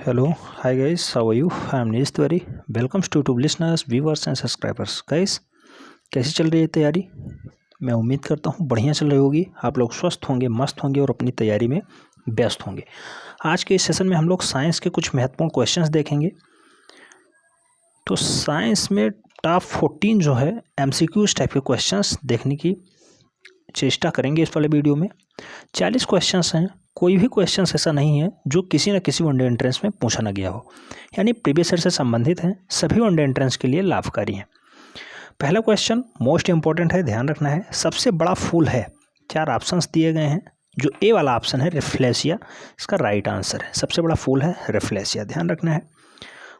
Hello, hi guys, how are you? I am Nesh Tiwari. Welcome to YouTube listeners, viewers and subscribers. Guys, कैसी चल रही है तैयारी? मैं उम्मीद करता हूँ बढ़िया चल रही होगी। आप लोग स्वस्थ होंगे, मस्त होंगे और अपनी तैयारी में व्यस्त होंगे। आज के इस सेशन में हम लोग साइंस के कुछ महत्वपूर्ण क्वेश्चंस देखेंगे। तो साइंस में टॉप 14 जो है MCQs टाइप के क्वेश्चंस देखने की चेष्टा करेंगे इस वाले वीडियो में। 40 क्वेश्चंस हैं। कोई भी क्वेश्चन ऐसा नहीं है जो किसी न किसी वनडे एंट्रेंस में पूछा न गया हो, यानी प्रीवियस ईयर से संबंधित हैं। सभी वनडे एंट्रेंस के लिए लाभकारी हैं। पहला क्वेश्चन मोस्ट इंपॉर्टेंट है, ध्यान रखना है। सबसे बड़ा फूल है, 4 ऑप्शंस दिए गए हैं। जो ए वाला ऑप्शन है रेफ्लेशिया, इसका राइट आंसर है। सबसे बड़ा फूल है रेफ्लेशिया, ध्यान रखना है।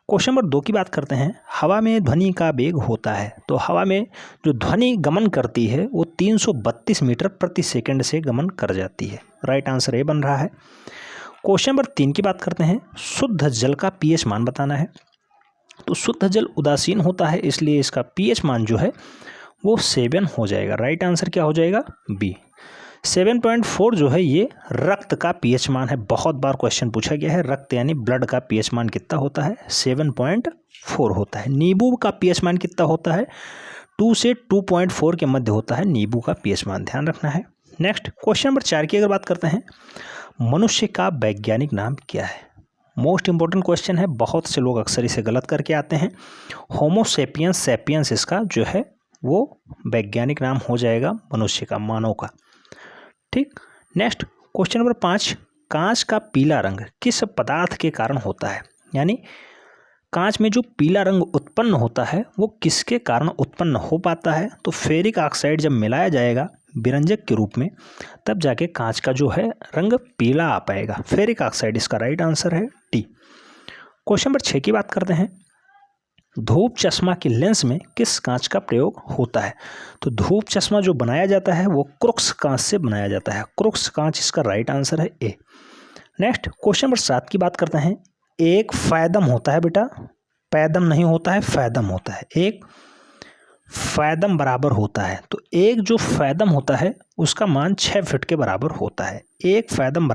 क्वेश्चन नंबर 2 की बात करते हैं। हवा में ध्वनि का वेग होता है, तो हवा में जो ध्वनि गमन करती है वो 332 मीटर प्रति सेकंड से गमन कर जाती है। राइट आंसर ए बन रहा है। क्वेश्चन नंबर 3 की बात करते हैं। शुद्ध जल का पीएच मान बताना है। तो शुद्ध जल उदासीन होता है, इसलिए इसका पीएच मान जो है वो 7 हो जाएगा। राइट आंसर क्या हो जाएगा? बी। 7.4 जो है ये रक्त का पीएच मान है। बहुत बार क्वेश्चन पूछा गया है, रक्त यानी ब्लड का पीएच मान कितना होता है? 7.4 होता है। नींबू का पीएच मान कितना होता है? 2 से 2.4 के मध्य होता है नींबू का पीएच मान, ध्यान रखना है। नेक्स्ट क्वेश्चन नंबर 4 की अगर बात करते हैं, मनुष्य का वैज्ञानिक नाम क्या है? मोस्ट इंपॉर्टेंट क्वेश्चन है। बहुत से लोग अक्सर इसे गलत करके आते हैं। होमो सेपियंस सेपियंस इसका जो है वो वैज्ञानिक नाम हो जाएगा मनुष्य का, मानव का। ठीक। नेक्स्ट क्वेश्चन नंबर 5, कांच का पीला रंग किस पदार्थ के कारण होता है? यानी कांच में जो पीला रंग उत्पन्न होता है वो किसके कारण उत्पन्न हो पाता है? तो फेरिक ऑक्साइड जब मिलाया जाएगा विरंजक के रूप में, तब जाके कांच का जो है रंग पीला आ पाएगा। फेरिक ऑक्साइड इसका राइट आंसर है, टी। क्वेश्चन नंबर 6 की बात करते हैं। धूप चश्मा के लेंस में किस कांच का प्रयोग होता है? तो धूप चश्मा जो बनाया जाता है वो क्रुक्स कांच से बनाया जाता है। क्रुक्स कांच इसका राइट आंसर है, ए। नेक्स्ट क्वेश्चन नंबर 7 की बात करते हैं। एक फैदम होता है बेटा, पैदम नहीं होता है, फैदम होता है। एक फैदम बराबर होता है, तो एक जो फैदम होता है उसका मान 6 फीट के बराबर होता है। एक फैदम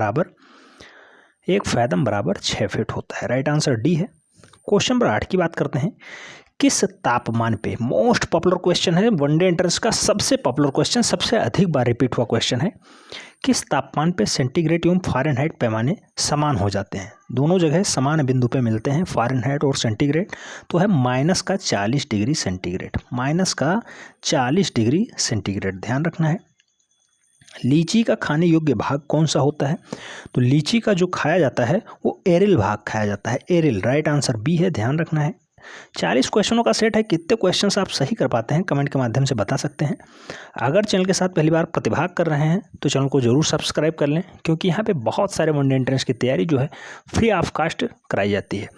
बराबर 6 फीट होता है। राइट आंसर डी है। क्वेश्चन नंबर 8 की बात करते हैं। किस तापमान पे, मोस्ट पॉपुलर क्वेश्चन है, वनडे एंट्रेंस का सबसे पॉपुलर क्वेश्चन, सबसे अधिक बार रिपीट हुआ क्वेश्चन है। किस तापमान पे सेंटीग्रेड एवं फ़ारेनहाइट पैमाने समान हो जाते हैं? दोनों जगह समान बिंदु पे मिलते हैं, फ़ारेनहाइट और सेंटीग्रेड। तो है -40 डिग्री सेंटीग्रेड, -40 डिग्री सेंटीग्रेड, ध्यान रखना है। लीची का खाने योग्य भाग कौन सा होता है? तो लीची का जो खाया जाता है वो एरिल भाग खाया जाता है, एरिल। राइट आंसर बी है, ध्यान रखना है। 40 क्वेश्चनों का सेट है। कितने क्वेश्चंस आप सही कर पाते हैं कमेंट के माध्यम से बता सकते हैं। अगर चैनल के साथ पहली बार प्रतिभाग कर रहे हैं तो चैनल को जरूर सब्सक्राइब कर लें, क्योंकि यहाँ पे बहुत सारे वनडे एंट्रेंस की तैयारी जो है फ्री ऑफ कॉस्ट कराई जाती है।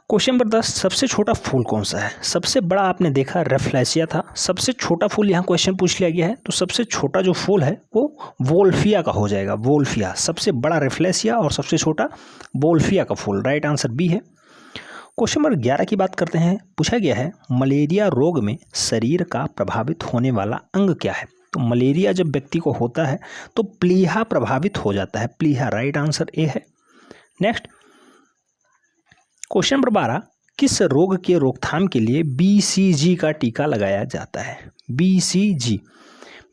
क्वेश्चन नंबर 10, सबसे छोटा फूल कौन सा है? सबसे बड़ा आपने देखा रेफ्लेशिया था, सबसे छोटा फूल यहाँ क्वेश्चन पूछ लिया गया है, तो सबसे छोटा जो फूल है वो वोल्फिया का हो जाएगा। वोल्फिया, सबसे बड़ा रेफ्लेशिया और सबसे छोटा वोल्फिया का फूल। राइट आंसर बी है। क्वेश्चन नंबर 11 की बात करते हैं। पूछा गया है मलेरिया रोग में शरीर का प्रभावित होने वाला अंग क्या है? तो मलेरिया जब व्यक्ति को होता है तो प्लीहा प्रभावित हो जाता है, प्लीहा। राइट आंसर ए है। नेक्स्ट क्वेश्चन नंबर 12, किस रोग के रोकथाम के लिए BCG का टीका लगाया जाता है?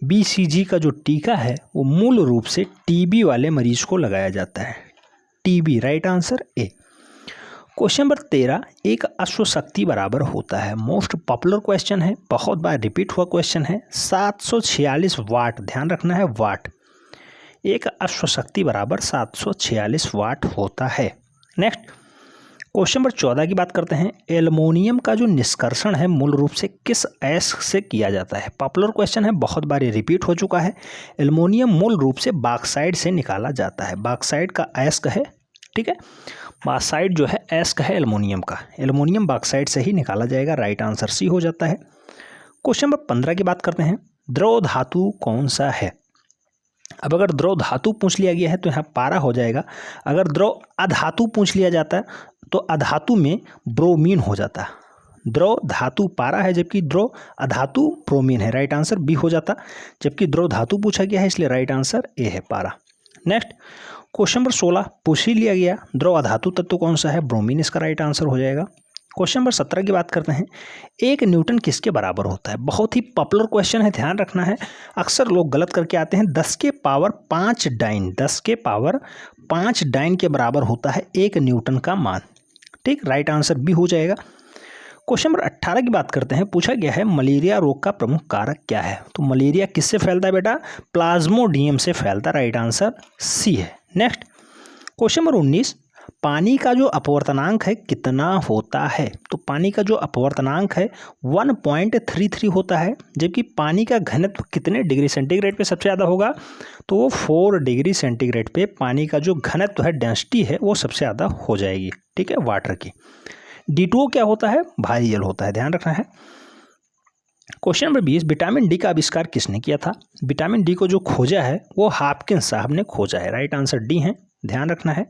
BCG का जो टीका है वो मूल रूप से TB वाले मरीज को लगाया जाता है, TB। Right answer A. Question number 13, एक अश्वशक्ति बराबर होता है। मोस्ट पॉपुलर क्वेश्चन है, बहुत बार रिपीट हुआ क्वेश्चन है। 746 वाट, ध्यान रखना है, वाट। एक अश्वशक्ति बराबर 746 वाट होता है। नेक्स्ट क्वेश्चन नंबर 14 की बात करते हैं। एल्युमिनियम का जो निष्कर्षण है मूल रूप से किस अयस्क से किया जाता है? पॉपुलर क्वेश्चन है, बहुत बार ये रिपीट हो चुका है। एल्युमिनियम मूल रूप से बॉक्साइट से निकाला जाता है, बॉक्साइट का अयस्क है, ठीक है। बॉक्साइट जो है अयस्क है एल्युमिनियम का, एल्युमिनियम बॉक्साइट से ही निकाला जाएगा। राइट आंसर सी हो जाता है। क्वेश्चन नंबर 15 की बात करते हैं। द्रव धातु कौन सा है? अब अगर द्रव धातु पूछ लिया गया है तो यहाँ पारा हो जाएगा। अगर द्रव अधातु पूछ लिया जाता है तो अधातु में ब्रोमीन हो जाता है। द्रव धातु पारा है, जबकि द्रव अधातु ब्रोमीन है। राइट आंसर बी हो जाता, जबकि द्रव धातु पूछा गया है इसलिए राइट आंसर ए है, पारा। नेक्स्ट क्वेश्चन नंबर 16 पूछ ही लिया गया, द्रव अधातु तत्व कौन सा है, ब्रोमीन इसका राइट आंसर हो जाएगा। क्वेश्चन नंबर 17 की बात करते हैं, 1 न्यूटन किसके बराबर होता है। बहुत ही पॉपुलर क्वेश्चन है, ध्यान रखना है, अक्सर लोग गलत करके आते हैं। 10 के पावर 5 डाइन, 10 के पावर 5 डाइन के बराबर होता है 1 न्यूटन का मान। ठीक, राइट आंसर भी हो जाएगा। क्वेश्चन नंबर 18 की बात करते हैं, पूछा गया है मलेरिया रोग का प्रमुख कारक क्या है। तो मलेरिया किससे फैलता है बेटा, प्लाज्मोडियम से फैलता है, राइट आंसर सी है। नेक्स्ट क्वेश्चन नंबर 19, पानी का जो अपवर्तनांक है कितना होता है। तो पानी का जो अपवर्तनांक है 1.33 होता है, जबकि पानी का घनत्व कितने डिग्री सेंटीग्रेड पे सबसे ज़्यादा होगा, तो वो 4 डिग्री सेंटीग्रेड पे पानी का जो घनत्व है, डेंसिटी है, वो सबसे ज़्यादा हो जाएगी। ठीक है, वाटर की। D2O क्या होता है, भारी जल होता है, ध्यान रखना है। क्वेश्चन नंबर 20, विटामिन डी का आविष्कार किसने किया था। विटामिन डी को जो खोजा है वो हॉपकिंस साहब ने खोजा है, राइट आंसर डी है, ध्यान रखना है।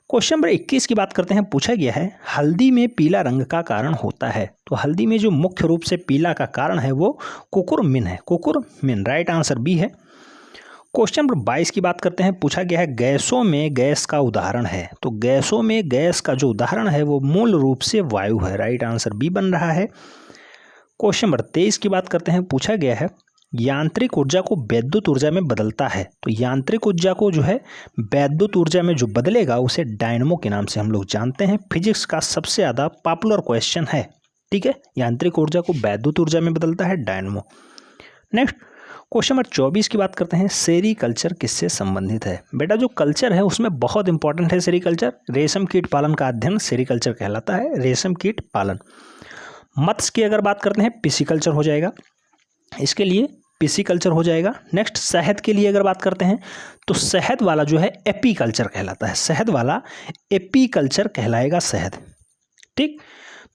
क्वेश्चन नंबर 21 की बात करते हैं, पूछा गया है हल्दी में पीला रंग का कारण होता है। तो हल्दी में जो मुख्य रूप से पीला का कारण है वो कुकुरमिन है, कुकुरमिन, राइट आंसर बी है। क्वेश्चन नंबर 22 की बात करते हैं, पूछा गया है गैसों में गैस का उदाहरण है। तो गैसों में गैस का जो उदाहरण है वो मूल रूप से वायु है, राइट आंसर बी बन रहा है। क्वेश्चन नंबर 23 की बात करते हैं, पूछा गया है यांत्रिक ऊर्जा को वैद्युत ऊर्जा में बदलता है। तो यांत्रिक ऊर्जा को जो है वैद्युत ऊर्जा में जो बदलेगा उसे डायनमो के नाम से हम लोग जानते हैं। फिजिक्स का सबसे ज़्यादा पॉपुलर क्वेश्चन है। ठीक है, यांत्रिक ऊर्जा को वैद्युत ऊर्जा में बदलता है डायनमो। नेक्स्ट क्वेश्चन नंबर 24 की बात करते हैं, सेरीकल्चर किससे संबंधित है। बेटा जो कल्चर है उसमें बहुत इंपॉर्टेंट है सेरीकल्चर, रेशम कीट पालन का अध्ययन सेरीकल्चर कहलाता है, रेशम कीट पालन। मत्स्य की अगर बात करते हैं पिसिकल्चर हो जाएगा, इसके लिए पिसिकल्चर हो जाएगा। नेक्स्ट शहद के लिए अगर बात करते हैं तो शहद वाला जो है एपीकल्चर कहलाता है, शहद वाला एपीकल्चर कहलाएगा शहद। ठीक,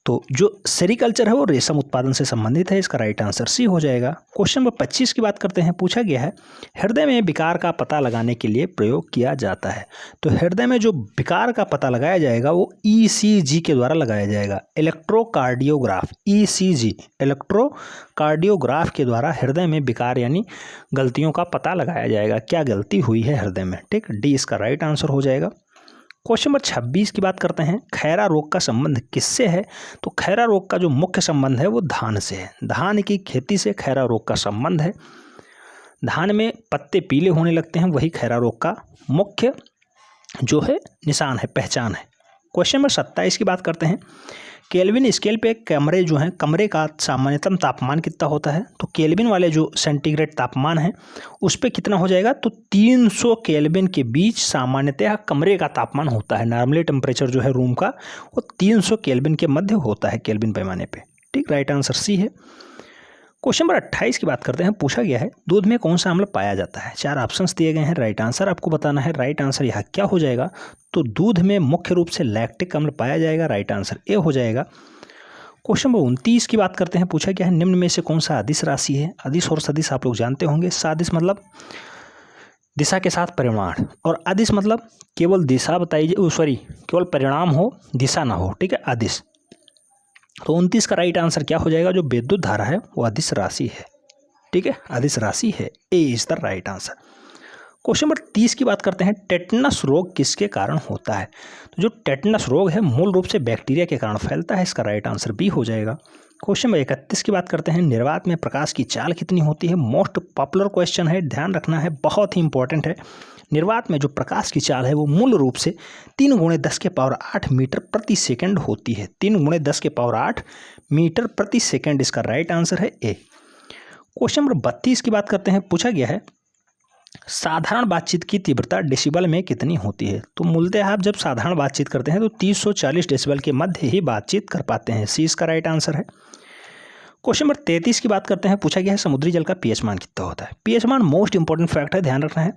तो जो सेरीकल्चर है वो रेशम उत्पादन से संबंधित है, इसका राइट आंसर सी हो जाएगा। क्वेश्चन नंबर 25 की बात करते हैं, पूछा गया है हृदय में विकार का पता लगाने के लिए प्रयोग किया जाता है। तो हृदय में जो विकार का पता लगाया जाएगा वो ECG के द्वारा लगाया जाएगा, इलेक्ट्रोकार्डियोग्राफ, ECG इलेक्ट्रोकार्डियोग्राफ के द्वारा हृदय में विकार यानी गलतियों का पता लगाया जाएगा, क्या गलती हुई है हृदय में। ठीक, डी इसका राइट आंसर हो जाएगा। क्वेश्चन नंबर 26 की बात करते हैं, खैरा रोग का संबंध किससे है। तो खैरा रोग का जो मुख्य संबंध है वो धान से है, धान की खेती से खैरा रोग का संबंध है। धान में पत्ते पीले होने लगते हैं, वही खैरा रोग का मुख्य जो है निशान है, पहचान है। क्वेश्चन नंबर 27 की बात करते हैं, केल्विन स्केल पे कमरे जो हैं, कमरे का सामान्यतम तापमान कितना होता है। तो केल्विन वाले जो सेंटीग्रेड तापमान है उस पे कितना हो जाएगा, तो 300 केल्विन के बीच सामान्यतः कमरे का तापमान होता है। नॉर्मली टेम्परेचर जो है रूम का वो 300 केल्विन के मध्य होता है, केल्विन पैमाने पे। ठीक, राइट आंसर सी है। क्वेश्चन नंबर 28 की बात करते हैं, पूछा गया है दूध में कौन सा अम्ल पाया जाता है। 4 ऑप्शंस दिए गए हैं, राइट आंसर आपको बताना है। राइट आंसर यहाँ क्या हो जाएगा, तो दूध में मुख्य रूप से लैक्टिक अम्ल पाया जाएगा, राइट आंसर ए हो जाएगा। क्वेश्चन नंबर 29 की बात करते हैं, पूछा गया है निम्न में से कौन सा अदिश राशि है। अदिश और सदिश आप लोग जानते होंगे, सादिश मतलब दिशा के साथ परिमाण, और अदिश मतलब केवल दिशा बताई जाए, सॉरी केवल परिणाम हो दिशा ना हो। ठीक है, अदिश। तो 29 का राइट आंसर क्या हो जाएगा, जो विद्युत धारा है वो अदिश राशि है। ठीक है, अदिश राशि है, A is the right answer. Question number 30 की बात करते हैं, टेटनस रोग किसके कारण होता है। तो जो टेटनस रोग है मूल रूप से बैक्टीरिया के कारण फैलता है, इसका राइट आंसर बी हो जाएगा। क्वेश्चन नंबर 31 की बात करते हैं, निर्वात में प्रकाश की चाल कितनी होती है। मोस्ट पॉपुलर क्वेश्चन है, ध्यान रखना है, बहुत ही इंपॉर्टेंट है। निर्वात में जो प्रकाश की चाल है वो मूल रूप से 3 × 10⁸ मीटर प्रति सेकंड होती है, 3 × 10⁸ मीटर प्रति सेकंड, इसका राइट आंसर है ए। क्वेश्चन नंबर 32 की बात करते हैं, पूछा गया है साधारण बातचीत की तीव्रता डेसिबल में कितनी होती है। तो मूलतः आप जब साधारण बातचीत करते हैं तो 340 डेसिबल के मध्य ही बातचीत कर पाते हैं, सी इसका राइट आंसर है। क्वेश्चन नंबर 33 की बात करते हैं, पूछा गया है समुद्री जल का पीएच मान कितना होता है। पीएच मान मोस्ट इंपॉर्टेंट फैक्ट है, ध्यान रखना है।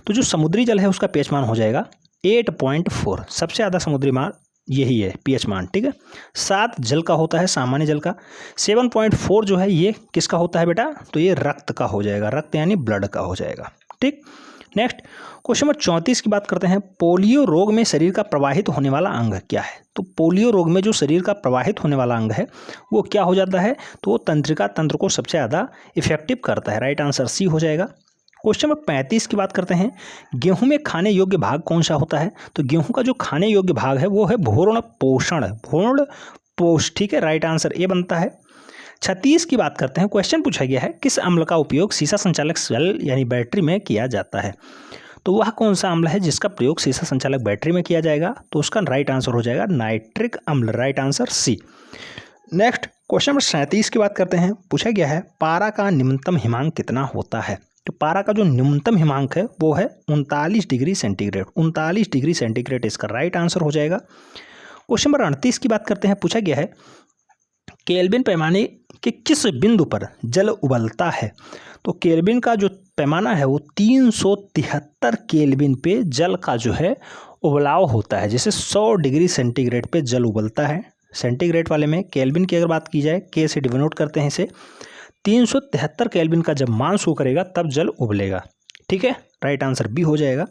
तो जो समुद्री जल है उसका पीएच मान हो जाएगा 8.4, सबसे ज़्यादा समुद्री मान यही है पीएच मान। ठीक है, 7 जल का होता है, सामान्य जल का। 7.4 जो है ये किसका होता है बेटा, तो ये रक्त का हो जाएगा, रक्त यानी ब्लड का हो जाएगा। ठीक, नेक्स्ट क्वेश्चन नंबर 34 की बात करते हैं, पोलियो रोग में शरीर का प्रवाहित होने वाला अंग क्या है। तो पोलियो रोग में जो शरीर का प्रवाहित होने वाला अंग है वो क्या हो जाता है, तो वो तंत्रिका तंत्र को सबसे ज़्यादा इफेक्टिव करता है, राइट आंसर सी हो जाएगा। क्वेश्चन नंबर 35 की बात करते हैं, गेहूं में खाने योग्य भाग कौन सा होता है? तो गेहूं का जो खाने योग्य भाग है वो है भ्रूण पोषण, भ्रूण पोष, ठीक है, राइट आंसर ए बनता है। 36 की बात करते हैं, क्वेश्चन पूछा गया है किस अम्ल का उपयोग सीसा संचालक सेल यानी बैटरी में किया जाता है? तो वह कौन सा अम्ल है जिसका प्रयोग सीसा संचालक बैटरी में किया जाएगा? तो उसका राइट आंसर हो जाएगा नाइट्रिक अम्ल, right answer C. Next question number 37 की बात करते हैं, पूछा गया है पारा का न्यूनतम हिमांक कितना होता है? तो पारा का जो न्यूनतम हिमांक है वो है 39 डिग्री सेंटीग्रेड, 39 डिग्री सेंटीग्रेड इसका राइट आंसर हो जाएगा। क्वेश्चन नंबर 38 की बात करते हैं, पूछा गया है केल्विन पैमाने के किस बिंदु पर जल उबलता है? तो केल्विन का जो पैमाना है वो 373 केल्विन पे जल का जो है उबलाव होता है। जैसे 100 डिग्री सेंटीग्रेड पे जल उबलता है, सेंटीग्रेड वाले में केल्विन की अगर बात की जाए, के से डिनोट करते हैं इसे, 373 केल्विन का जब मान शो करेगा तब जल उबलेगा, ठीक है, राइट आंसर बी हो जाएगा।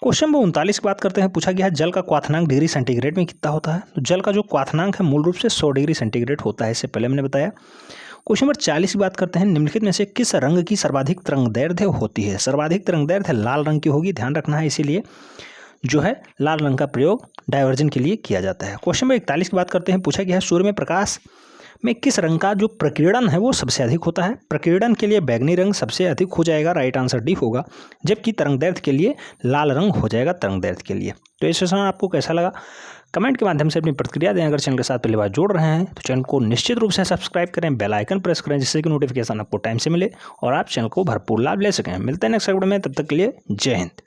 क्वेश्चन नंबर 39 की बात करते हैं, पूछा गया है जल का क्वाथनांक डिग्री सेंटीग्रेड में कितना होता है? तो जल का जो क्वाथनांक है मूल रूप से 100 डिग्री सेंटीग्रेड होता है, इससे पहले मैंने बताया। क्वेश्चन नंबर 40 की बात करते हैं, निम्नलिखित में से किस रंग की सर्वाधिक तरंगदैर्ध्य होती है? सर्वाधिक तरंगदैर्ध्य लाल रंग की होगी, ध्यान रखना है, इसीलिए जो है लाल रंग का प्रयोग डायवर्जन के लिए किया जाता है। क्वेश्चन नंबर 41 की बात करते हैं, पूछा गया है सूर्य में प्रकाश में किस रंग का जो प्रकीर्णन है वो सबसे अधिक होता है? प्रकीर्णन के लिए बैंगनी रंग सबसे अधिक हो जाएगा, राइट आंसर डी होगा, जबकि तरंगदैर्ध्य के लिए लाल रंग हो जाएगा तरंगदैर्ध्य के लिए। तो इस सेशन आपको कैसा लगा कमेंट के माध्यम से अपनी प्रतिक्रिया दें। अगर चैनल के साथ पहली बार जोड़ रहे हैं तो चैनल को निश्चित रूप से सब्सक्राइब करें, बेल आइकन प्रेस करें जिससे कि नोटिफिकेशन आपको टाइम से मिले और आप चैनल को भरपूर लाभ ले सकें। मिलते हैं नेक्स्ट वीडियो में, तब तक के लिए जय हिंद।